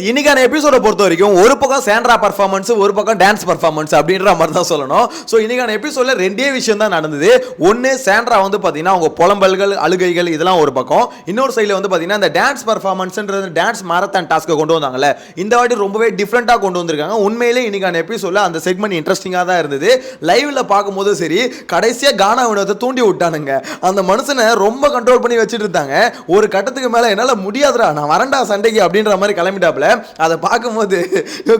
இன்னைக்கான எபிசோட பொறுத்த வரைக்கும் ஒரு பக்கம் சாண்ட்ரா பர்ஃபார்மன்ஸ், ஒரு பக்கம் டான்ஸ் பர்ஃபார்மன்ஸ் அப்படின்ற மாதிரி தான் சொல்லணும். ஸோ இன்னைக்கான எபிசோட்ல ரெண்டே விஷயம் தான் நடந்தது. ஒன்று, சாண்ட்ரா வந்து பார்த்தீங்கன்னா அவங்க புலம்பல்கள், அழுகைகள் இதெல்லாம் ஒரு பக்கம். இன்னொரு சைடில் வந்து பார்த்தீங்கன்னா இந்த டான்ஸ் பர்ஃபார்மன்ஸ்ன்றது டான்ஸ் மாரத்தான் டாஸ்க்கை கொண்டு வந்தாங்கல்ல, இந்த வாட்டி ரொம்பவே டிஃப்ரெண்ட்டாக கொண்டு வந்திருக்காங்க. உண்மையிலே இன்னைக்கான எபிசோட்ல அந்த செக்மெண்ட் இன்ட்ரெஸ்டிங்காக தான் இருந்தது. லைவ்ல பார்க்கும்போது சரி, கடைசியாக கானா வினோத்தை தூண்டி விட்டானுங்க. அந்த மனுஷனை ரொம்ப கண்ட்ரோல் பண்ணி வச்சுட்டு இருந்தாங்க. ஒரு கட்டத்துக்கு மேலே என்னால் முடியாதுடா, நான் வரண்டா சண்டைக்கு அப்படின்ற மாதிரி கிளம்பிட்டாப்ல. அதை பார்க்கும்போது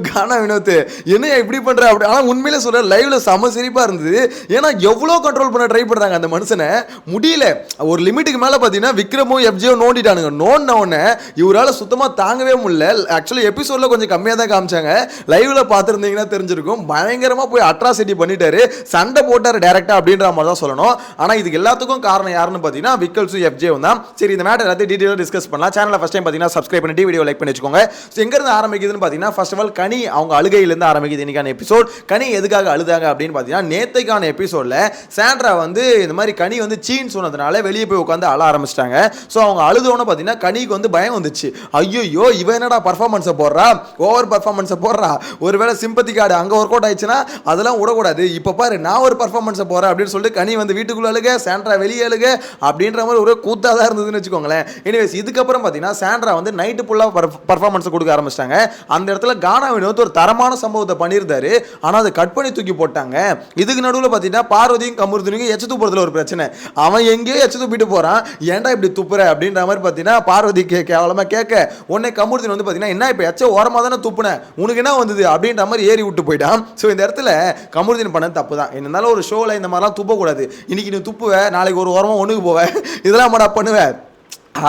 கானா வினோத் என்ன இப்படி பண்ற அப்படி. ஆனால் உண்மையிலே சொல்ற லைவ்ல செம சிரிப்பா இருந்தது. ஏன்னா எவ்வளோ கண்ட்ரோல் பண்ண ட்ரை பண்றாங்க அந்த மனுஷனை, முடியல. ஒரு லிமிட்டுக்கு மேலே பார்த்தீங்கன்னா விக்ரமும் எஃப்ஜியும் நோண்டிட்டானுங்க. நோண்டின உடனே இவரால் சுத்தமாக தாங்கவே முடியல. ஆக்சுவலி எபிசோட்ல கொஞ்சம் கம்மியாக தான் காமிச்சாங்க. லைவ்ல பார்த்துருந்தீங்கன்னா தெரிஞ்சிருக்கும். பயங்கரமாக போய் அட்ராசிட்டி பண்ணிட்டாரு, சண்டை போட்டார் டைரக்டா அப்படின்ற மாதிரி தான் சொல்லணும். ஆனால் இதுக்கு எல்லாத்துக்கும் காரணம் யாருன்னு பார்த்தீங்கன்னா விக்கல்ஸும் எஃப்ஜேவும் தான். சரி, இந்த மேட்டர் எல்லாத்தையும் டீட்டெயிலாக டிஸ்கஸ் பண்ணலாம். சேனலை ஃபர்ஸ்ட் டைம் பார்த்தீங்கன்னா சப்ஸ்கிரைப் பண்ணிட்டு வீடியோ லைக் பண்ணி வச்சுக்கோங்க. எங்கிருந்து ஆரம்பிக்குதுன்னு பார்த்தீங்கன்னா, ஃபர்ஸ்ட் ஆஃப் ஆல் கனி அவங்க அழுகையிலேருந்து ஆரம்பிக்குது இன்னைக்கான எபிசோட். கனி எதுக்காக அழுதாங்க அப்படின்னு பார்த்தீங்கன்னா, நேத்தைக்கான எபிசோட்ல சாண்ட்ரா வந்து இந்த மாதிரி கனி வந்து சீன்னு சொன்னதுனால வெளியே போய் உட்காந்து அழ ஆரம்பிச்சிட்டாங்க. ஸோ அவங்க அழுதோன்னு பார்த்தீங்கன்னா கனிக்கு வந்து பயம் வந்துச்சு. ஐயோ இவன் என்னடா பர்ஃபார்மன்ஸை போடுறா, ஓவர் பர்ஃபார்மன்ஸை போடுறா, ஒருவேளை சிம்பத்தி கார்டு அங்கே ஒர்க் அவுட் ஆயிடுச்சுன்னா அதெல்லாம் விடக்கூடாது, இப்போ பாரு நான் ஒரு பர்ஃபார்மன்ஸை போகிறேன் அப்படின்னு சொல்லிட்டு கனி வந்து வீட்டுக்குள்ள அழுக, சாண்ட்ரா வெளியே அழுக அப்படின்ற மாதிரி ஒரு கூத்தாக தான் இருந்ததுன்னு வச்சுக்கோங்களேன். எனிவேஸ், இதுக்கப்புறம் பார்த்தீங்கன்னா சாண்ட்ரா வந்து நைட்டு ஃபுல்லாக பர்ஃபார்மன்ஸை கொடுக்க ஆரம்பிச்சிட்டாங்க. அந்த இடத்துல கானா வினோத் ஒரு தரமான சம்பவத்தை பண்ணியிருந்தாரு. ஆனால் அதை கட் பண்ணி தூக்கி போட்டாங்க. இதுக்கு நடுவில் பார்த்தீங்கன்னா பார்வதியும் கமருதீனுக்கும் எச்ச துப்புறதுல ஒரு பிரச்சனை. அவன் எங்கேயோ எச்ச துப்பிட்டு போறான், ஏன்டா இப்படி துப்புற அப்படின்ற மாதிரி பார்த்தீங்கன்னா பார்வதி கேவலமாக கேட்க, உடனே கமருதீன் வந்து பார்த்தீங்கன்னா என்ன இப்போ எச்ச ஓரமாக தானே துப்புனேன், உனக்கு என்ன வந்தது அப்படின்ற மாதிரி ஏறி விட்டு போயிட்டான். ஸோ இந்த இடத்துல கமருதீன் பண்ணது தப்பு தான். இருந்தாலும் ஒரு ஷோவில் இந்த மாதிரிலாம் துப்பக்கூடாது. இன்னைக்கு நீ துப்புவ, நாளைக்கு ஒரு ஓரமாக ஒன்றுக்கு போவேன், இதெல்லாம் மாடா பண்ணுவேன்.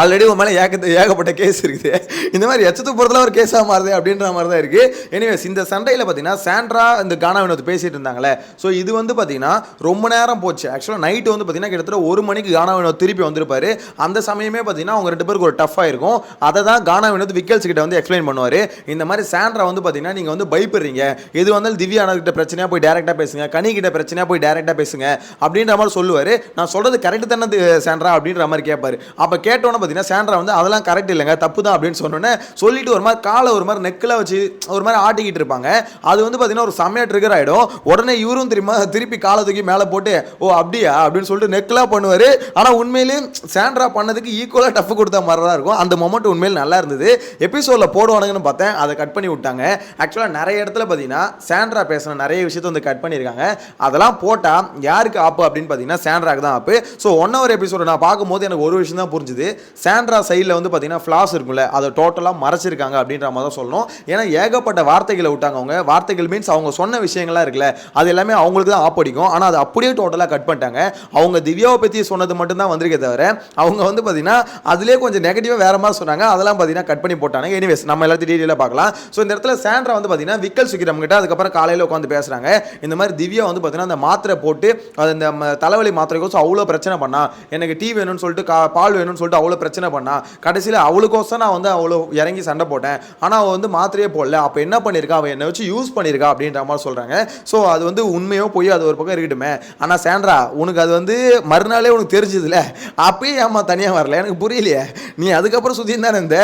ஆல்ரெடி உன் மேலே ஏகப்பட்ட கேஸ் இருக்குது. இந்த மாதிரி எச்சத்து போகிறதுல ஒரு கேஸாக மாறுது அப்படின்ற மாதிரி தான் இருக்குது. எனிவேஸ், இந்த சண்டையில் பார்த்தீங்கன்னா சாண்ட்ரா இந்த கானா வினோத் பேசிட்டு இருந்தாங்களே, ஸோ இது வந்து பார்த்தீங்கன்னா ரொம்ப நேரம் போச்சு. ஆக்சுவலாக நைட்டு வந்து பார்த்தீங்கன்னா கிட்டத்தட்ட 1 மணிக்கு கானா வினோத் திருப்பி வந்திருப்பாரு. அந்த சமயமே பார்த்தீங்கன்னா அவங்க 2 பேருக்கு ஒரு டஃப்பாக இருக்கும். அதை தான் கானா வினோத் விக்கல்ஸ் கிட்ட வந்து எக்ஸ்பிளைன் பண்ணுவார். இந்த மாதிரி சாண்ட்ரா வந்து பார்த்தீங்கன்னா நீங்கள் வந்து பயப்படுறீங்க, எது வந்தாலும் திவ்யா கிட்ட பிரச்சனையாக போய் டேரெக்டாக பேசுங்க, கனி கிட்ட பிரச்சனையாக போய் டேரெக்டாக பேசுங்க அப்படின்ற மாதிரி சொல்லுவார். நான் சொல்கிறது கரெக்டு தானே சாண்ட்ரா அப்படின்ற மாதிரி கேட்பாரு. அப்போ கேட்டோன்னு பார்த்தீங்கன்னா சாண்ட்ரா வந்து அதெல்லாம் கரெக்ட் இல்லைங்க, தப்பு தான் அப்படின்னு சொன்னோன்னே சொல்லிட்டு ஒரு மாதிரி காலை ஒரு மாதிரி நெக்கில் வச்சு ஒரு மாதிரி ஆட்டிக்கிட்டு இருப்பாங்க. அது வந்து பார்த்தீங்கன்னா ஒரு செம்மையாக ட்ரிகர் ஆகிடும். உடனே இவரும் திருப்பி காலை தூக்கி மேலே போட்டு ஓ அப்படியா அப்படின்னு சொல்லிட்டு நெக்கெலாம் பண்ணுவார். ஆனால் உண்மையிலேயே சாண்ட்ரா பண்ணதுக்கு ஈக்குவலாக டஃப் கொடுத்த மாதிரி தான் இருக்கும். அந்த மொமெண்ட் உண்மையில் நல்லா இருந்தது. எபிசோடில் போடுவானுங்கன்னு பார்த்தேன், அதை கட் பண்ணி விட்டாங்க. ஆக்சுவலாக நிறைய இடத்துல பார்த்தீங்கன்னா சாண்ட்ரா பேசின நிறைய விஷயத்தை வந்து கட் பண்ணியிருக்காங்க. அதெல்லாம் போட்டால் யாருக்கு ஆப்பு அப்படின்னு பார்த்தீங்கன்னா சாண்ட்ராக்கு தான் ஆப்பு. ஸோ 1 hour எபிசோட நான் பார்க்கும்போது எனக்கு ஒரு விஷயம் தான் புரிஞ்சுது. சாண்ட்ரா சைடில் வந்து பார்த்தீங்கன்னா ஃப்ளாஸ் இருக்கும்ல, அதை டோட்டலாக மறைச்சிருக்காங்க அப்படின்ற மாதிரி தான் சொல்லணும். ஏன்னா ஏகப்பட்ட வார்த்தைகளை விட்டாங்க. அவங்க வார்த்தைகள் மீன்ஸ் அவங்க சொன்ன விஷயங்கள்லாம் இருக்குல்ல, அது எல்லாமே அவங்களுக்கு தான் ஆப்படிக்கும். ஆனால் அது அப்படியே டோட்டலாக கட் பண்ணிட்டாங்க. அவங்க திவ்யாவை பற்றி சொன்னது மட்டும்தான் வந்திருக்கே தவிர அவங்க வந்து பார்த்தீங்கன்னா அதிலே கொஞ்சம் நெகட்டிவாக வேற மாதிரி சொன்னாங்க. அதெல்லாம் பார்த்தீங்கன்னா கட் பண்ணி போட்டாங்க. எனிவேஸ், நம்ம எல்லாத்தையும் டீட்டெயிலாக பார்க்கலாம். ஸோ இந்த இடத்துல சாண்ட்ரா வந்து பார்த்தீங்கன்னா விக்கல் விக்ரம் கிட்ட அதுக்கப்புறம் காலையில் உட்காந்து பேசுகிறாங்க. இந்த மாதிரி திவ்யா வந்து பார்த்தீங்கன்னா அந்த மாத்திரை போட்டு அது இந்த தலைவலி மாத்திரைக்கோசம் அவ்வளோ பிரச்சனை பண்ணா, எனக்கு டீ வேணும்னு சொல்லிட்டு பால் வேணும்னு சொல்லிட்டு அவ்வளோ பிரச்சனை பண்ணா, கடைசியில் அவளுக்கோசம் நான் வந்து அவ்வளோ இறங்கி சண்டை போட்டேன், ஆனால் அவள் வந்து மாத்திரையே போடல, அப்போ என்ன பண்ணியிருக்கா, அவள் என்னை வச்சு யூஸ் பண்ணியிருக்கா அப்படின்ற மாதிரி சொல்கிறாங்க. ஸோ அது வந்து உண்மையோ போய் அது ஒரு பக்கம் இருக்கட்டுமே. ஆனால் சாண்ட்ரா உனக்கு அது வந்து மறுநாளே உனக்கு தெரிஞ்சதுல, அப்பயே ஏமா தனியாக வரல, எனக்கு புரியலையே. நீ அதுக்கப்புறம் சுற்றி தானே இருந்த,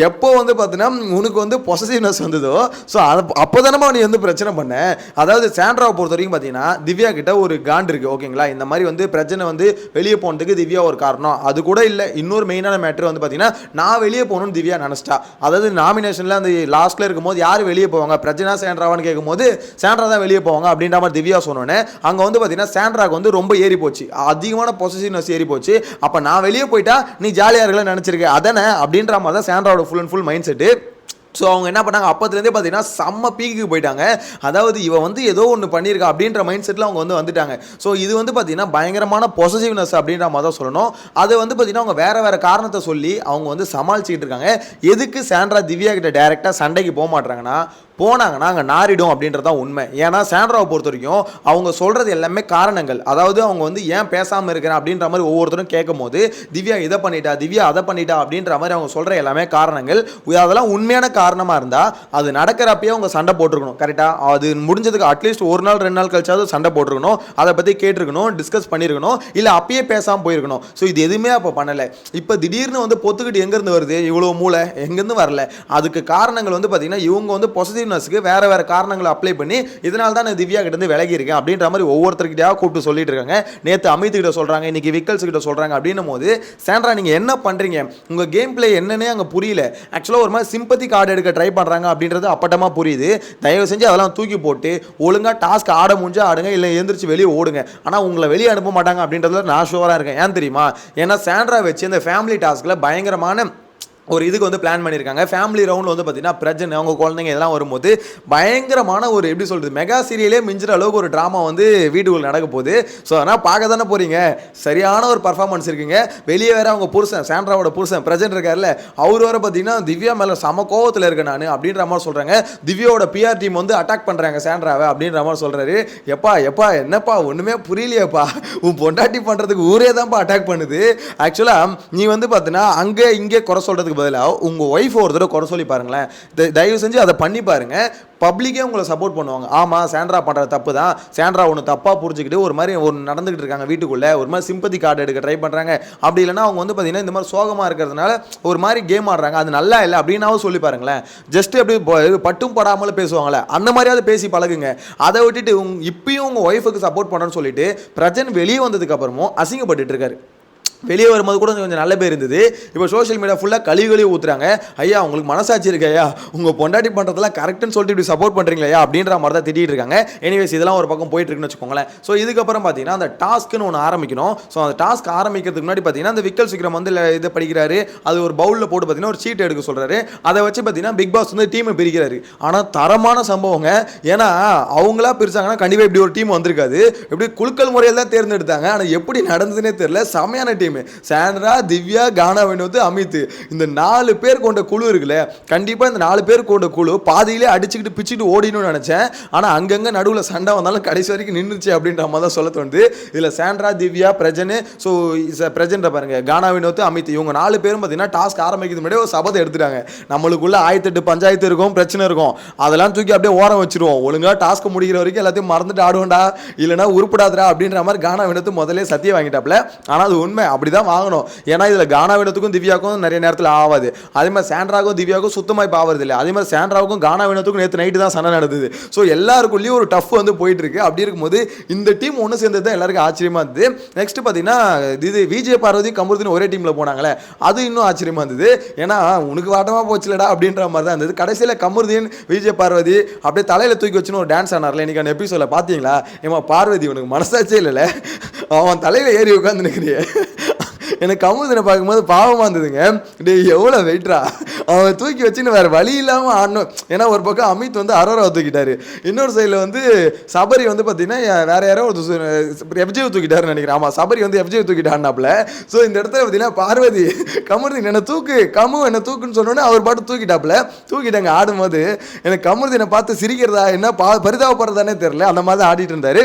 எப்போ வந்து பார்த்தீங்கன்னா உனக்கு வந்து பொசசிவ்னஸ் வந்ததோ ஸோ அப்போ தானே நீ வந்து பிரச்சனை பண்ண. அதாவது சாண்ட்ராவை பொறுத்த வரைக்கும் பார்த்தீங்கன்னா திவ்யா கிட்ட ஒரு காண்டு இருக்குது, ஓகேங்களா. இந்த மாதிரி வந்து பிரச்சனை வந்து வெளியே போனதுக்கு திவ்யா ஒரு காரணம். அது கூட இல்லை, இன்னொரு மெயினான மேட்ரு வந்து பார்த்தீங்கன்னா நான் வெளியே போகணும்னு திவ்யா நினச்சிட்டா. அதாவது நாமினேஷனில் அந்த லாஸ்ட்டில் இருக்கும்போது யார் வெளியே போவாங்க, பிரச்சனை சாண்ட்ராவான்னு கேட்கும்போது சாண்ட்ரா தான் வெளியே போவாங்க அப்படின்ற மாதிரி திவ்யா சொன்னோன்னே அங்கே வந்து பார்த்தீங்கன்னா சாண்ட்ராக்கு வந்து ரொம்ப ஏறி போச்சு, அதிகமான பொசசிவ்னஸ் ஏறி போச்சு. அப்போ நான் வெளியே போயிட்டா நீ ஜாலியாக இருக்கலாம்னு நினச்சிருக்கேன் அதானே அப்படின்ற மாதிரி தான் சாண்ட்ராவோட full and full mind set. So அவங்க என்ன பண்ணாங்க, அப்போதுலேருந்தே பார்த்தீங்கன்னா செம்ம பீக்கு போயிட்டாங்க. அதாவது இவன் வந்து ஏதோ ஒன்று பண்ணியிருக்கா அப்படின்ற மைண்ட் செட்டில் அவங்க வந்து வந்துட்டாங்க. ஸோ இது வந்து பார்த்தீங்கன்னா பயங்கரமான பொசசிவ்னஸ் அப்படின்ற மாதிரி தான் சொல்லணும். அதை வந்து பார்த்தீங்கன்னா அவங்க வேறு காரணத்தை சொல்லி அவங்க வந்து சமாளிச்சுக்கிட்டு இருக்காங்க. எதுக்கு சாண்ட்ரா திவ்யா கிட்ட டைரெக்டாக சண்டைக்கு போக மாட்டாங்கன்னா, போனாங்கன்னா அங்கே நாரிடும் அப்படின்றதான் உண்மை. ஏன்னா சாண்ட்ராவை பொறுத்த வரைக்கும் அவங்க சொல்கிறது எல்லாமே காரணங்கள். அதாவது அவங்க வந்து ஏன் பேசாமல் இருக்கிறேன் அப்படின்ற மாதிரி ஒவ்வொருத்தரும் கேட்கும் போது திவ்யா இதை பண்ணிட்டா, திவ்யா அதை பண்ணிட்டா அப்படின்ற மாதிரி அவங்க சொல்கிற எல்லாமே காரணங்கள். அதெல்லாம் உண்மையான காரணமாக இருந்தால் அது நடக்கிறப்பயே அவங்க சண்டை போட்டிருக்கணும். கரெக்டாக அது முடிஞ்சதுக்கு அட்லீஸ்ட் ஒரு நாள் 2 நாள் கழிச்சாவது சண்டை போட்டிருக்கணும், அதை பற்றி கேட்டிருக்கணும், டிஸ்கஸ் பண்ணியிருக்கணும், இல்லை அப்பயே பேசாமல் போயிருக்கணும். ஸோ இது எதுவுமே அப்போ பண்ணலை. இப்போ திடீர்னு வந்து பொத்துக்கிட்டு எங்கேருந்து வருது இவ்வளோ மூளை, எங்கேருந்து வரல. அதுக்கு காரணங்கள் வந்து பார்த்தீங்கன்னா இவங்க வந்து பொசிட்டிவ்னஸ்க்கு வேற வேற காரணங்களை அப்ளை பண்ணி இதனால தான் நான் திவ்யா கிட்ட இருந்து விலகி இருக்கேன் அப்படின்ற மாதிரி ஒவ்வொருத்தர்கிட்டயா கூப்பிட்டு சொல்லிட்டு இருக்காங்க. நேற்று அமித் கிட்ட சொல்றாங்க, இன்னைக்கு விக்கல்ஸ் கிட்ட சொல்றாங்க. அப்படின்னும் போது சாண்ட்ரா நீங்க என்ன பண்றீங்க, உங்க கேம் பிளே என்னன்னே அங்க புரியல. ஆக்சுவலா ஒரு மாதிரி சிம்பத்தி கார்டு எடுக்க ட்ரை பண்றாங்க அப்படின்றது அப்பட்டமா புரியுது. தயவு செஞ்சு அதெல்லாம் தூக்கி போட்டு ஒழுங்கா டாஸ்க் ஆட முடிஞ்சா ஆடுங்க, இல்லை எழுந்திரிச்சு வெளியே ஓடுங்க. ஆனால் உங்களை வெளியே அனுப்ப மாட்டாங்க அப்படின்றதுல நான் ஷுவராக இருக்கேன். ஏன் தெரியுமா? ஏன்னா சாண்ட்ரா வச்சு இந்த ஃபேமிலி டாஸ்கில் பயங்கரமான ஒரு இதுக்கு வந்து பிளான் பண்ணியிருக்காங்க. ஃபேமிலி ரவுண்டில் வந்து பார்த்தீங்கன்னா பிரஜன் அவங்க குழந்தைங்க இதெல்லாம் வரும்போது பயங்கரமான ஒரு எப்படி சொல்கிறது மெகா சீரியலே மிஞ்சுற அளவுக்கு ஒரு ட்ராமா வந்து வீட்டுக்குள்ள நடக்க போகுது. ஸோ அதனால் பார்க்க தானே போகிறீங்க. சரியான ஒரு பர்ஃபார்மன்ஸ் இருக்குங்க. வெளியே வேறு அவங்க புருஷன் சாண்ட்ராவோட புருஷன் பிரஜன் இருக்கார்ல, அவர் வர பார்த்தீங்கன்னா திவ்யா மேலே சம கோவத்தில் இருக்கேன் நான் அப்படின்ற மாதிரி சொல்கிறாங்க. திவ்யாவோட பிஆர் டீம் வந்து அட்டாக் பண்ணுறாங்க சாண்ட்ராவை அப்படின்ற மாதிரி சொல்கிறாரு. எப்பா எப்பா என்னப்பா ஒன்றுமே புரியலையப்பா, உன் பொண்டாட்டி பண்ணுறதுக்கு ஊரே தான்ப்பா அட்டாக் பண்ணுது. ஆக்சுவலாக நீ வந்து பார்த்தீங்கன்னா அங்கே இங்கே குறை சொல்கிறதுக்கு பதிலாக உங்கள் ஒய்ஃப் ஒரு தடவை குறை சொல்லி பாருங்களேன். தயவு செஞ்சு அதை பண்ணி பாருங்க. பப்ளிக்கே உங்களை சப்போர்ட் பண்ணுவாங்க. ஆமாம் சாண்ட்ரா பண்ணுற தப்பு தான், சாண்ட்ரா ஒன்று தப்பாக புரிஞ்சுக்கிட்டு ஒரு மாதிரி ஒன்று நடந்துகிட்டு இருக்காங்க வீட்டுக்குள்ளே, ஒரு மாதிரி சிம்பத்தி கார்டு எடுக்க ட்ரை பண்ணுறாங்க. அப்படி இல்லைனா அவங்க வந்து பார்த்தீங்கன்னா இந்த மாதிரி சோகமாக இருக்கிறதுனால ஒரு மாதிரி கேம் ஆடுறாங்க, அது நல்லா இல்லை அப்படின்னாவும் சொல்லி பாருங்களேன். ஜஸ்ட் எப்படி பட்டும் படாமல் பேசுவாங்களே அந்த மாதிரியாவது பேசி பழகுங்க. அதை விட்டுட்டு இப்பயும் உங்கள் ஒய்ஃபுக்கு சப்போர்ட் பண்ணுறேன்னு சொல்லிட்டு பிரஜன் வெளியே வந்ததுக்கு அப்புறமும் அசிங்கப்பட்டு இருக்காரு. வெளியே வரும்போது கூட கொஞ்சம் நல்ல பேர் இருந்தது. இப்போ சோஷியல் மீடியா ஃபுல்லாக கழுவி ஊற்றுறாங்க. ஐயா உங்களுக்கு மனசாட்சி இருக்கையா, உங்கள் பொண்டாட்டி பண்ணுறதுலாம் கரெக்டுன்னு சொல்லிட்டு இப்படி சப்போர்ட் பண்ணுறீங்களா அப்படின்ற மாதிரி தான் திட்டிகிட்டு இருக்காங்க. எனிவேஸ் இதெல்லாம் ஒரு பக்கம் போயிட்டு இருக்குன்னு வச்சுக்கோங்களேன். ஸோ இதுக்கப்புறம் பார்த்தீங்கன்னா அந்த டாஸ்க்குன்னு ஒன்று ஆரம்பிக்கணும். ஸோ அந்த டாஸ்க் ஆரம்பிக்கிறதுக்கு முன்னாடி பார்த்தீங்கன்னா அந்த விக்கல் சீக்கிரம் வந்து இதை படிக்கிறாரு. அது ஒரு பவுலில் போட்டு பார்த்தீங்கன்னா ஒரு சீட் எடுக்க சொல்கிறாரு. அதை வச்சு பார்த்தீங்கன்னா பிக் பாஸ் வந்து டீமை பிரிக்கிறாரு. ஆனால் தரமான சம்பவங்க. ஏன்னா அவங்களா பிரிச்சாங்கன்னா கண்டிப்பாக இப்படி ஒரு டீம் வந்திருக்காது. எப்படி குலுக்கல் முறையில் தான் தேர்ந்தெடுத்தாங்க. ஆனால் எப்படி நடந்ததுன்னே தெரியல. செமையான டீம். சாண்ட்ரா, திவ்யா, கானா வினோத், அமித், இந்த 4 பேர் கொண்ட குழு இருக்குல்ல, கண்டிப்பா இந்த 4 பேர் கொண்ட குழு பாதியிலே அடிச்சுக்கிட்டு பிச்சுட்டு ஓடினு நினைச்சேன். ஆனா அங்கங்க நடுவில் சண்டை வந்தாலும் கடைசி வரைக்கும் நின்றுச்சு அப்படின்ற மாதிரி தான் சொல்ல தோணுது. இதுல சாண்ட்ரா, திவ்யா, பிரஜன், ஸோ பிரஜன் பாருங்க, கானா வினோத், அமித், இவங்க 4 பேரும் பார்த்தீங்கன்னா டாஸ்க் ஆரம்பிக்கிறது முன்னாடி ஒரு சபதம் எடுத்துட்டாங்க. நம்மளுக்குள்ள 1008 பஞ்சாயத்து இருக்கும், பிரச்சனை இருக்கும், அதெல்லாம் தூக்கி அப்படியே ஓரம் வச்சிருவோம். ஒழுங்கா டாஸ்க் முடிக்கிற வரைக்கும் எல்லாத்தையும் மறந்துட்டு ஆடுவோம்டா, இல்லைன்னா உருப்படாதரா அப்படின்ற மாதிரி கானா வினோத் முதலே சத்தியம் வாங்கிட்டாப்ல. ஆனால் அது உண்மை, அப்படிதான் வாங்கணும். ஏன்னா இதுல கானா வினோத்துக்கும் திவ்யாவுக்கும் நிறைய நேரத்தில் ஆகாது. அதே மாதிரி சாண்ட்ராவுக்கும் திவ்யாவுக்கும் சுத்தமாக இப்போ ஆகிறது இல்லை. அதே மாதிரி சாண்ட்ராவுக்கும் கானா வினோத்துக்கும் நேற்று நைட்டு தான் சண்டை நடந்தது. ஸோ எல்லாருக்குள்ளேயும் ஒரு டஃப் வந்து போயிட்டு இருக்கு. அப்படி இருக்கும்போது இந்த டீம் ஒன்று சேர்ந்தது தான் எல்லாருக்கும் ஆச்சரியமா இருந்தது. நெக்ஸ்ட் பார்த்தீங்கன்னா இது விஜய் பார்வதி கமருதீன் ஒரே டீமில் போனாங்களே, அது இன்னும் ஆச்சரியமா இருந்தது. ஏன்னா உனக்கு வாட்டமாக போச்சுலடா அப்படின்ற மாதிரி தான் இருந்தது. கடைசியில் கமருதீன் விஜய் பார்வதி அப்படியே தலையில தூக்கி வச்சுன்னு ஒரு டான்ஸ் ஆனார்ல இன்னைக்கு அந்த எபிசோட பார்த்தீங்களா? ஏமா பார்வதி உனக்கு மனசாச்சே இல்லைல்ல, அவன் தலையில ஏறி உட்காந்து நிற்கிறிய. எனக்கு கமுதனை பார்க்கும்போது பாவமாக இருந்ததுங்க. டே எவ்வளோ வெயிட்ரா, அவன் தூக்கி வச்சுன்னு வேறு வழி இல்லாமல் ஆடணும். ஏன்னா ஒரு பக்கம் அமித் வந்து அரோராவை தூக்கிட்டாரு, இன்னொரு சைடில் வந்து சபரி வந்து பார்த்தீங்கன்னா வேற யாரோ ஒரு எஃப்ஜேவை தூக்கிட்டாருன்னு நினைக்கிறேன். ஆமாம், சபரி வந்து எஃப்ஜேவை தூக்கிட்டாருனாப்புல. ஸோ இந்த இடத்துல பார்த்தீங்கன்னா பார்வதி கமருதீன் என்ன தூக்கு, என்ன தூக்குன்னு சொன்னோன்னே அவர் பாட்டு தூக்கிட்டாப்புல. தூக்கிட்டாங்க. ஆடும்போது எனக்கு கமருதீனை பார்த்து சிரிக்கிறதா என்ன பரிதாபப்படுறதானே தெரியல, அந்த மாதிரி தான் ஆடிட்டு இருந்தார்.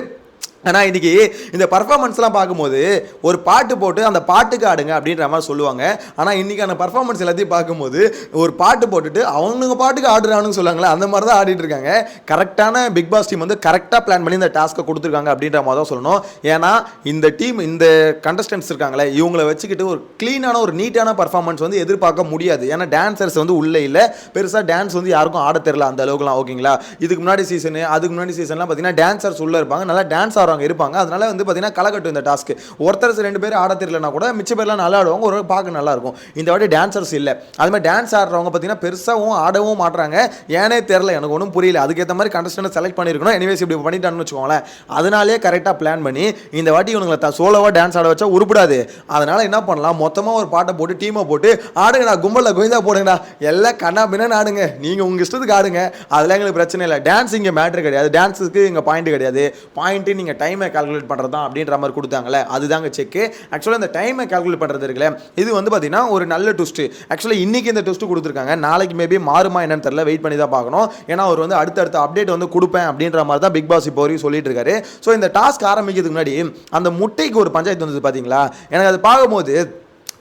ஆனால் இன்றைக்கி இந்த பர்ஃபார்மன்ஸ்லாம் பார்க்கும்போது ஒரு பாட்டு போட்டு அந்த பாட்டுக்கு ஆடுங்க அப்படின்ற மாதிரி சொல்லுவாங்க. ஆனால் இன்றைக்கான பர்ஃபார்மன்ஸ் எல்லாத்தையும் பார்க்கும்போது ஒரு பாட்டு போட்டுட்டு அவனுங்க பாட்டுக்கு ஆடுறானுன்னு சொல்லுவாங்களே, அந்த மாதிரி தான் ஆடிட்டு இருக்காங்க. கரெக்டான பிக் பாஸ் டீம் வந்து கரெக்டாக பிளான் பண்ணி இந்த டாஸ்க்கை கொடுத்துருக்காங்க அப்படின்ற மாதிரி தான் சொல்லணும். ஏன்னா இந்த டீம் இந்த கண்டஸ்டன்ட்ஸ் இருக்காங்களே, இவங்களை வச்சுக்கிட்டு ஒரு க்ளீனான ஒரு நீட்டான பர்ஃபார்மன்ஸ் வந்து எதிர்பார்க்க முடியாது. ஏன்னா டான்சர்ஸ் வந்து உள்ளே இல்லை, பெருசாக டான்ஸ் வந்து யாருக்கும் ஆட தெரியல அந்த அளவுக்குலாம். ஓகேங்களா? இதுக்கு முன்னாடி சீசனு அதுக்கு முன்னாடி சீசன்லாம் பார்த்தீங்கன்னா டான்சர்ஸ் உள்ளே இருப்பாங்க, நல்லா டான்ஸ் ஆடுறாங்க இருப்பாங்க. அதனால வந்து பார்த்தீங்கன்னா கலக்கட்டும் இந்த டாஸ்க். ஒருத்தர் 2 பேர் ஆட தெரியலனா கூட மிச்ச பேர்லாம் நல்லா ஆடுவாங்க, ஒரு பார்க்க நல்லா இருக்கும். இந்த வாட்டி டான்சர்ஸ் இல்லை. அது மாதிரி டான்ஸ் ஆடுறவங்க பார்த்தீங்கன்னா பெருசாகவும் ஆடவும் மாட்டுறாங்க. ஏனே தெரியல, எனக்கு ஒன்றும் புரியல. அதுக்கேற்ற மாதிரி கண்டஸ்டன்ட் செலக்ட் பண்ணியிருக்கணும். எனிவேஸ் இப்படி பண்ணிட்டான்னு வச்சுக்கோங்களேன். அதனாலே கரெக்டாக பிளான் பண்ணி இந்த வாட்டி இவங்களை சோலோவாக டான்ஸ் ஆட வச்சா உருப்படாது. அதனால என்ன பண்ணலாம், மொத்தமாக ஒரு பாட்டை போட்டு டீமை போட்டு ஆடுங்கடா, கும்பலில் கோவிந்தா போடுங்கடா, எல்லாம் கண்ணா பின்னான்னு ஆடுங்க, நீங்கள் உங்கள் இஷ்டத்துக்கு ஆடுங்க, அதெல்லாம் எங்களுக்கு பிரச்சனை இல்லை. டான்ஸ் இங்கே மேட்ரு கிடையாது, டான்ஸுக்கு இங்கே பாயிண்ட் கிடையாது. பாயிண்ட்டு நீங்கள் டைமை கால்குலேட் பண்ணுறது தான் அப்படின்ற மாதிரி கொடுத்தாங்களே அதுதாங்க செக்கு. ஆக்சுவலாக இந்த டைமை கால்குலேட் பண்ணுறது இருக்குல்ல இது வந்து பார்த்தீங்கன்னா ஒரு நல்ல ட்விஸ்ட்டு. ஆக்சுவலாக இன்றைக்கி இந்த ட்விஸ்ட்டு கொடுத்துருக்காங்க, நாளைக்கு மேபி மாறுமா என்னன்னு தெரியல, வெயிட் பண்ணி தான் பார்க்கணும். ஏன்னா அவர் வந்து அடுத்தடுத்த அப்டேட் வந்து கொடுப்பேன் அப்படின்ற மாதிரி தான் பிக் பாஸ் இப்போ வரைக்கும் சொல்லிட்டு இருக்காரு. ஸோ இந்த டாஸ்க் ஆரம்பிக்கிறதுக்கு முன்னாடி அந்த முட்டைக்கு ஒரு பஞ்சாயத்து வந்தது பார்த்தீங்களா, எனக்கு அது பார்க்கும்போது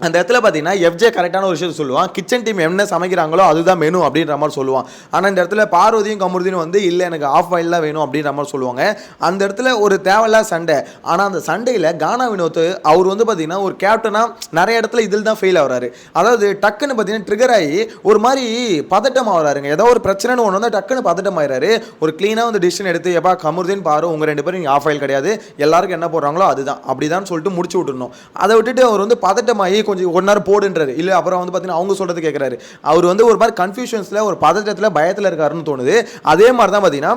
அந்த இடத்துல பார்த்தீங்கன்னா எஃப்ஜே கரெக்டான ஒரு விஷயத்தை சொல்லுவான், கிச்சன் டீம் என்ன சமைக்கிறாங்களோ அதுதான் மெனு அப்படின்ற மாதிரி சொல்லுவான். ஆனால் இந்த இடத்துல பார்வதியும் கமருதியும் வந்து இல்லை எனக்கு ஆஃப் ஆயில் தான் வேணும் அப்படின்ற மாதிரி சொல்லுவாங்க. அந்த இடத்துல ஒரு தேவையில்லாத சண்டை. ஆனால் அந்த சண்டையில் கானா வினோத் அவர் வந்து பார்த்தீங்கன்னா ஒரு கேப்டனாக நிறைய இடத்துல இதில் தான் ஃபெயில் ஆகிறாரு. அதாவது டக்குன்னு பார்த்தீங்கன்னா ட்ரிகர் ஆகி ஒரு மாதிரி பதட்டம் ஆகிறாருங்க. ஏதோ ஒரு பிரச்சனைன்னு ஒன்று வந்து டக்குன்னு பதட்டம் ஆகிறாரு. ஒரு க்ளீனாக வந்து டிசிஷன் எடுத்து எப்பா கமருதின் பாரு உங்கள் 2 பேரும் ஆஃப் ஆயில் கிடையாது, எல்லாருக்கும் என்ன போடுறாங்களோ அதுதான் அப்படிதான் சொல்லிட்டு முடிச்சு விட்டுருணும். அதை விட்டுட்டு அவர் வந்து பதட்டமாகி கொஞ்சம் ஒரு நேரம் போடுன்றாரு, இல்லை அப்புறம் வந்து பார்த்தீங்கன்னா அவங்க சொல்கிறது கேட்குறாரு. அவர் வந்து ஒரு மாதிரி கன்ஃபியூஷன்ஸில் ஒரு பதட்டத்தில் பயத்தில் இருக்காருன்னு தோணுது. அதே மாதிரி தான் பார்த்தீங்கன்னா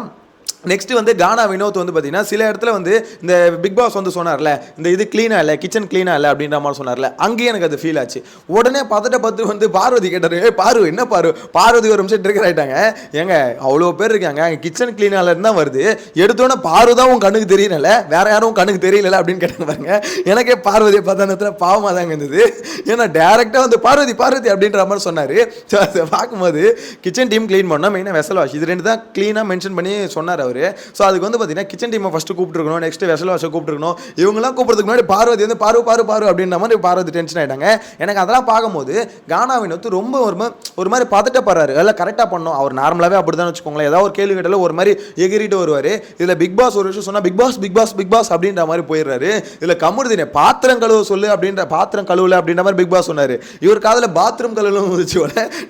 நெக்ஸ்ட் வந்து கானா வினோத் வந்து பார்த்தீங்கன்னா சில இடத்துல வந்து இந்த பிக் பாஸ் வந்து சொன்னார்ல இந்த இது க்ளீனாக இல்லை கிச்சன் க்ளீனாக இல்லை அப்படின்ற மாதிரி சொன்னார்ல, அங்கேயே எனக்கு அது ஃபீல் ஆச்சு. உடனே பதட்ட வந்து பார்வதி கேட்டார், பாரு என்ன பாரு பார்வதி ஒரு நிமிஷம் ட்ரிகர் ஆகிட்டாங்க. ஏங்க அவ்வளோ பேர் இருக்காங்க, அங்கே கிச்சன் க்ளீனாக இருந்தால் வருது, எடுத்தோன்னே பாரு தான் உன் கண்ணுக்கு தெரியல, வேற யாரும் கண்ணுக்கு தெரியல அப்படின்னு கேட்டாங்க பாருங்க. எனக்கே பார்வதியை பார்த்தா பாவமாக தாங்க இருந்தது. ஏன்னா டேரெக்டாக வந்து பார்வதி பார்வதி அப்படின்ற மாதிரி சொன்னார். ஸோ அதை பார்க்கும்போது கிச்சன் டீம் க்ளீன் பண்ணோம், மெயினாக வெசல் வாஷ் இது 2 தான் க்ளீனாக மென்ஷன் பண்ணி சொன்னார் அவர். ஸோ அதுக்கு வந்து பார்த்தீங்கன்னா கிச்சன் டீமை ஃபஸ்ட்டு கூப்பிட்டுருக்கணும், நெக்ஸ்ட் வெசல் வாஷை கூப்பிட்டுருக்கணும். இவங்கெல்லாம் கூப்பிட்றதுக்கு முன்னாடி பார்வதி வந்து பாரு அப்படின்ற மாதிரி பார்வதி டென்ஷன் ஆகிட்டாங்க. எனக்கு அதெல்லாம் பார்க்கும்போது கானா வினோத் ரொம்ப ஒரு மாதிரி பதட்டப்படுறாரு. எல்லாம் கரெக்டாக பண்ணணும், அவர் நார்மலாகவே அப்படி தான் வச்சுக்கோங்களேன். ஏதாவது ஒரு கேள்வி கேட்டாலும் ஒரு மாதிரி எகிரிட்டு வருவார். இதில் பிக் பாஸ் ஒரு விஷயம் சொன்னால் பிக் பாஸ் அப்படின்ற மாதிரி போயிடுறாரு. இதில் கமருதினே பாத்திரம் கழுவ சொல்லு அப்படின்ற பாத்திரம் கழுவல அப்படின்ற மாதிரி பிக் பாஸ் சொன்னார். இவர் காதில் பாத்ரூம் கழுவலும் வந்துச்சு.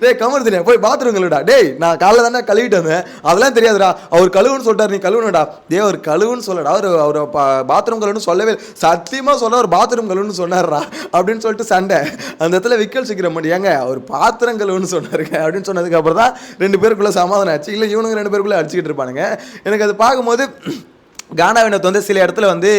டே கமருதினே போய் பாத்ரூம் கழுவிடா, டேய் நான் காலைல தானே கழுவிட்டு வந்தேன், அதெல்லாம் தெரியாதுடா, அவர் கழுவுன்னு சொல்லிட்டார் நீ கழுவுனடா, டே அவர் கழுவுன்னு சொல்லடா, அவர் பாத்ரூம் கழுவுன்னு சொல்லவே சத்தியமாக சொல்ல ஒரு பாத்ரூம் கழுவுன்னு சொன்னார்ரா அப்படின்னு சொல்லிட்டு சண்டை. அந்த இடத்துல விக்கல் சிக்கிற மாட்டியாங்க அவர் பாத்திரம் கழுவுன்னு சொன்னாருங்க அப்படின்னு சொன்னதுக்கு அப்புறம் தான் 2 பேருக்குள்ள சமாதானம் ஆச்சு. இல்லை இவனுங்க 2 பேருக்குள்ள அடிச்சுக்கிட்டு இருப்பானுங்க. எனக்கு அது பார்க்கும்போது கானா வினோத் வந்து சில இடத்துல வந்து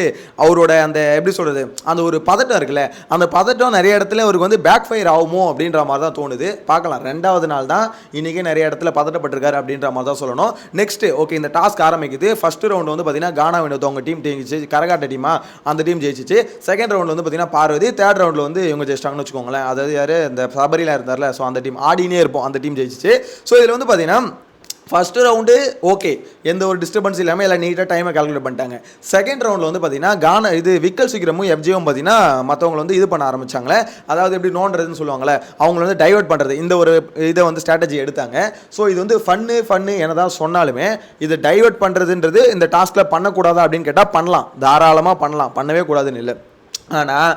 அவரோட அந்த எப்படி சொல்கிறது அந்த ஒரு பதட்டம் இருக்குல்ல, அந்த பதட்டம் நிறைய இடத்துல அவருக்கு வந்து பேக் ஃபயர் ஆகுமோ அப்படின்ற மாதிரி தான் தோணுது. பார்க்கலாம், 2வது நாள் தான் இன்றைக்கி நிறைய இடத்துல பதட்டப்பட்டிருக்காரு அப்படின்ற மாதிரி தான் சொல்லணும். நெக்ஸ்ட்டு ஓகே இந்த டாஸ்க் ஆரம்பிக்குது. ஃபஸ்ட்டு ரவுண்டு வந்து பார்த்தீங்கன்னா கானா வினோத் அவங்க டீம் ஜெயிச்சிச்சு, கரகாட்ட டீமா அந்த டீம் ஜெயிச்சிச்சு. செகண்ட் ரவுண்ட் வந்து பார்த்தீங்கன்னா பார்வதி, தேர்ட் ரவுண்டில் வந்து இவங்க ஜெயிச்சிட்டாங்கன்னு வச்சுக்கோங்களேன். அதாவது யார் இந்த சபரிலாம் இருந்தார்ல, ஸோ அந்த டீம் ஆடினே இருப்போம், அந்த டீம் ஜெயிச்சிச்சு. ஸோ இதில் வந்து பார்த்தீங்கன்னா ஃபஸ்ட்டு ரவுண்டு ஓகே எந்த ஒரு டிஸ்டர்பன்ஸ் இல்லாமல் எல்லாம் நீட்டாக டைமை கால்குலேட் பண்ணிட்டாங்க. செகண்ட் ரவுண்டில் வந்து பார்த்தீங்கன்னா இது விக்கல் சீக்கிரமும் எஃப்ஜியும் பார்த்தீங்கன்னா மற்றவங்களை வந்து இது பண்ண ஆரம்பிச்சாங்களே, அதாவது எப்படி நோண்டுறதுன்னு சொல்லுவாங்களே, அவங்கள வந்து டைவர்ட் பண்ணுறது, இந்த ஒரு இதை வந்து ஸ்ட்ராட்டஜி எடுத்தாங்க. ஸோ இது வந்து ஃபன்னு என்ன தான் சொன்னாலுமே இது டைவர்ட் பண்ணுறதுன்றது இந்த டாஸ்கில் பண்ணக்கூடாதா அப்படின்னு கேட்டால் பண்ணலாம், தாராளமாக பண்ணலாம், பண்ணவே கூடாதுன்னு இல்லை. ஆனால்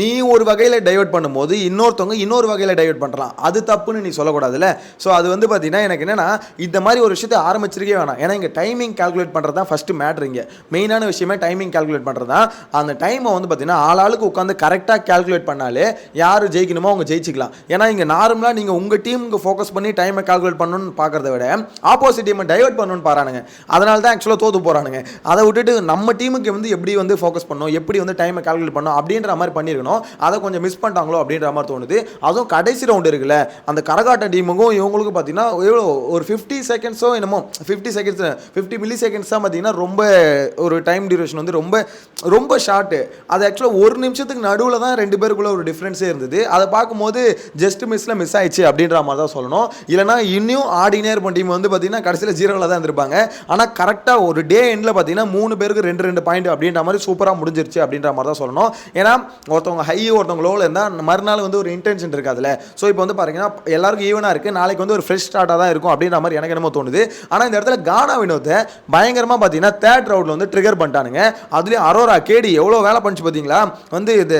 நீ ஒரு வகையில் டைவர்ட் பண்ணும்போது இன்னொருத்தவங்க இன்னொரு வகையில் டைவர்ட் பண்ணுறான், அது தப்புன்னு நீ சொல்லக்கூடாதுல்ல. ஸோ அது வந்து பார்த்தீங்கன்னா எனக்கு என்னென்னா இந்த மாதிரி ஒரு விஷயத்தை ஆரம்பிச்சிருக்கே வேணாம். ஏன்னா இங்கே டைமிங் கால்குலேட் பண்ணுறது தான் ஃபஸ்ட்டு மேட்ரு. இங்கே மெயினான விஷயமே டைமிங் கால்குலேட் பண்ணுறது தான். அந்த டைமை வந்து பார்த்தீங்கன்னா ஆளாளுக்கு உட்காந்து கரெக்டாக கால்குலேட் பண்ணாலே யார் ஜெயிக்கணுமோ அவங்க ஜெயிச்சிக்கலாம். ஏன்னா இங்கே நார்மலாக நீங்கள் உங்கள் டீமுக்கு ஃபோக்கஸ் பண்ணி டைமை கால்குலேட் பண்ணணும்னு பார்க்குறத விட ஆப்போசிட் டீமை டைவர்ட் பண்ணணும்னு பாருங்க. அதனால தான் ஆக்சுவலாக தோற்று போகிறானுங்க. அதை விட்டுட்டு நம்ம டீமுக்கு வந்து எப்படி வந்து ஃபோக்கஸ் பண்ணணும், எப்படி வந்து டைமை கால்குலேட் பண்ணணும் அப்படின்ற மாதிரி பண்ணியிருக்கணும். அதை கொஞ்சம் மிஸ் பண்ணிட்டாங்களோ அப்படின்ற மாதிரி தோணுது. அதுவும் கடைசி ரவுண்டு இருக்குல்ல, அந்த கரகாட்ட டீமுக்கும் இவங்களுக்கும் பார்த்தீங்கன்னா எவ்வளோ ஒரு 50 செகண்ட்ஸோ என்னமோ 50 மில்லி செகண்ட்ஸ் தான் பார்த்தீங்கன்னா ரொம்ப ஒரு டைம் டியூரேஷன் வந்து ரொம்ப ஷார்ட்டு. அது ஆக்சுவலாக 1 நிமிஷத்துக்கு நடுவில் தான் 2 பேருக்குள்ள ஒரு டிஃப்ரென்ஸே இருந்தது. அதை பார்க்கும்போது ஜஸ்ட் மிஸ் ஆயிடுச்சு அப்படின்ற மாதிரி தான் சொல்லணும். இல்லைனா இன்னும் ஆடினே இருப்போம் டீம் வந்து பார்த்தீங்கன்னா கடைசியில் 0ல் தான் இருந்திருப்பாங்க. ஆனால் கரெக்டாக ஒரு டே எண்டில் பார்த்தீங்கன்னா 3 பேருக்கு 2 பாயிண்ட் அப்படின்ற மாதிரி சூப்பராக முடிஞ்சிருச்சு அப்படின்ற மாதிரி தான் சொல்லணும். ஏன்னா ஒருத்தவங்க ஹை ஒருத்தவங்க லோவில் இருந்தால் மறுநாள் வந்து ஒரு இன்டென்ஷன் இருக்காதுல்ல. ஸோ இப்போ வந்து பாருங்கன்னா எல்லாருக்கும் ஈவனாக இருக்குது, நாளைக்கு வந்து ஒரு ஃப்ரெஷ் ஸ்டார்ட்டாக தான் இருக்கும் அப்படின்ற மாதிரி எனக்கு என்னமோ தோணுது. ஆனால் இந்த இடத்துல கானா வினோத்தை பயங்கரமாக பார்த்தீங்கன்னா தேர்ட் ரவுண்டில் வந்து ட்ரிகர் பண்ணிட்டானுங்க. அதுலேயும் அரோரா கேடி எவ்வளோ வேலை பண்ணிச்சு பார்த்தீங்களா, வந்து இது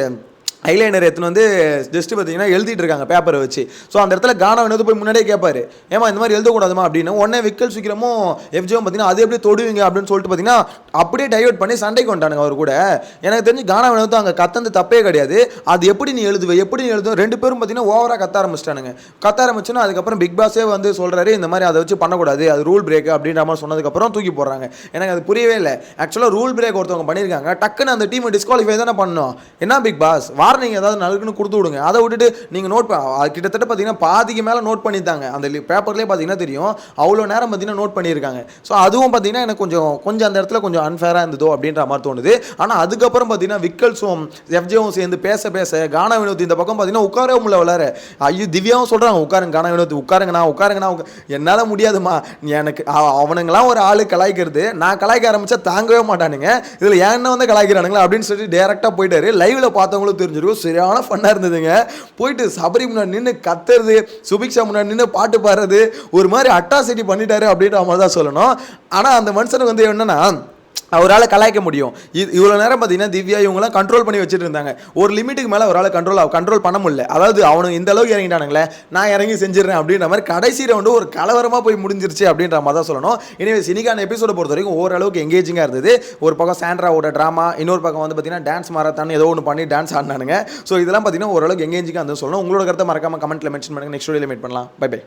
ஐலைனர் எடுத்துன்னு வந்து ஜஸ்ட் பார்த்தீங்கன்னா எழுதிட்டு இருக்காங்க பேப்பரை வச்சு. ஸோ அந்த இடத்துல கானா வினோத் போய் முன்னாடியே கேட்பாரு, ஏமா இந்த மாதிரி எழுதக்கூடாதுமா அப்படின்னு. உடனே விக்கல் சீக்கிரமும் எஃப்ஜியும் பார்த்தீங்கன்னா அது எப்படி தொடுவீங்க அப்படின்னு சொல்லிட்டு பார்த்தீங்கன்னா அப்படியே டைவர்ட் பண்ணி சண்டைக்கு வந்துட்டானுங்க அவர் கூட. எனக்கு தெரிஞ்சு கானா வினோத் அங்கே கத்தந்து தப்பே கிடையாது. அது எப்படி நீ எழுதுவே 2 பேரும் பார்த்தீங்கன்னா ஓவராக கத்த ஆரம்பிச்சுன்னா அதுக்கப்புறம் பிக் பாஸே வந்து சொல்கிறாரு இந்த மாதிரி அதை வச்சு பண்ணக்கூடாது, அது ரூல் பிரேக் அப்படின்ற மாதிரி சொன்னதுக்கப்புறம் தூக்கி போடுறாங்க. எனக்கு அது புரியவே இல்லை. ஆக்சுவலாக ரூல் பிரேக் ஒருத்தவங்க பண்ணியிருக்காங்க, டக்குன்னு அந்த டீமை டிஸ்குவாலிஃபை தானே பண்ணணும். என்ன பிக் பாஸ் நீங்கள் ஏதாவது நலுக்குன்னு கொடுத்து விடுங்க. அதை விட்டுட்டு நீங்கள் நோட் கிட்டத்தட்ட பார்த்தீங்கன்னா பாதிக்கு மேலே நோட் பண்ணியிருந்தாங்க. அந்த பேப்பர்லேயே பார்த்தீங்கன்னா தெரியும் அவ்வளோ நேரம் பார்த்தீங்கன்னா நோட் பண்ணியிருக்காங்க. ஸோ அதுவும் பார்த்தீங்கன்னா எனக்கு கொஞ்சம் அந்த இடத்துல கொஞ்சம் அன்ஃபேராக இருந்ததோ அப்படின்ற மாதிரி தோணுது. ஆனால் அதுக்கப்புறம் பார்த்தீங்கன்னா விக்கல்ஸும் எஃப்ஜேவும் சேர்ந்து பேச கானா வினோத் இந்த பக்கம் பார்த்தீங்கன்னா உட்காரவே முடியல விளையாட. ஐயோ திவ்யாவும் சொல்கிறாங்க உட்காருங்க கானா வினோத் உட்காருங்கண்ணா என்னால் முடியாதுமா எனக்கு அவனுங்களாம் ஒரு ஆளு கலாய்க்கிறது நான் கலாய்க்க ஆரம்பித்தா தாங்கவே மாட்டானுங்க இதில் ஏன்னா வந்து கலாய்க்கிறானுங்களா அப்படின்னு சொல்லி டேரெக்டாக போயிட்டாரு. லைவில் பார்த்தவங்களும் தெரிஞ்சிருக்கும் சரியான ஃபன்னாக இருந்ததுங்க. போயிட்டு சபரி முன்னாடி நின்று கத்துறது சுபிக்ஷா முன்னாடி நின்று பாட்டு பாடுறது ஒரு மாதிரி அட்டாசிட்டி பண்ணிட்டாரு அப்படின்ற மாதிரி தான் சொல்லணும். ஆனால் அந்த மனுஷனுக்கு வந்து என்னன்னா அவரால் கலாய்க்க முடியும். இவ்வளோ நேரம் பார்த்தீங்கன்னா திவ்யா இவங்களாம் கண்ட்ரோல் பண்ணி வச்சுட்டு இருந்தாங்க. ஒரு லிமிட்டுக்கு மேலே அவரால் கண்ட்ரோல் பண்ண முடியல. அதாவது அவனுக்கு இந்த அளவுக்கு இறங்கிட்டானுங்களே நான் இறங்கி செஞ்சிடறேன் அப்படின்ற மாதிரி கடைசி ரவுண்டு ஒரு கலவரமாக போய் முடிஞ்சிருச்சு அப்படின்ற மாதிரி தான் சொல்லணும். எனவே சினிக்கான எபிசோட பொறுத்த வரைக்கும் ஓரளவுக்கு எங்கேஜிங்காக இருந்தது. ஒரு பக்கம் சாண்ட்ராவோட ட்ராமா, இன்னொரு பக்கம் வந்து பார்த்தீங்கன்னா டான்ஸ் மாரத்தான் ஏதோ ஒன்று பண்ணி டான்ஸ் ஆடினானுங்க. ஸோ இதெல்லாம் பார்த்தீங்கன்னா ஓரளவுக்கு எங்கேஜிங்காக இருந்து சொல்லணும். உங்களோட கருத்தை மறக்காம கமெண்ட்டில் மென்ஷன் பண்ணுங்கள். நெக்ஸ்ட் வீடியோவில் மீட் பண்ணலாம். Bye by.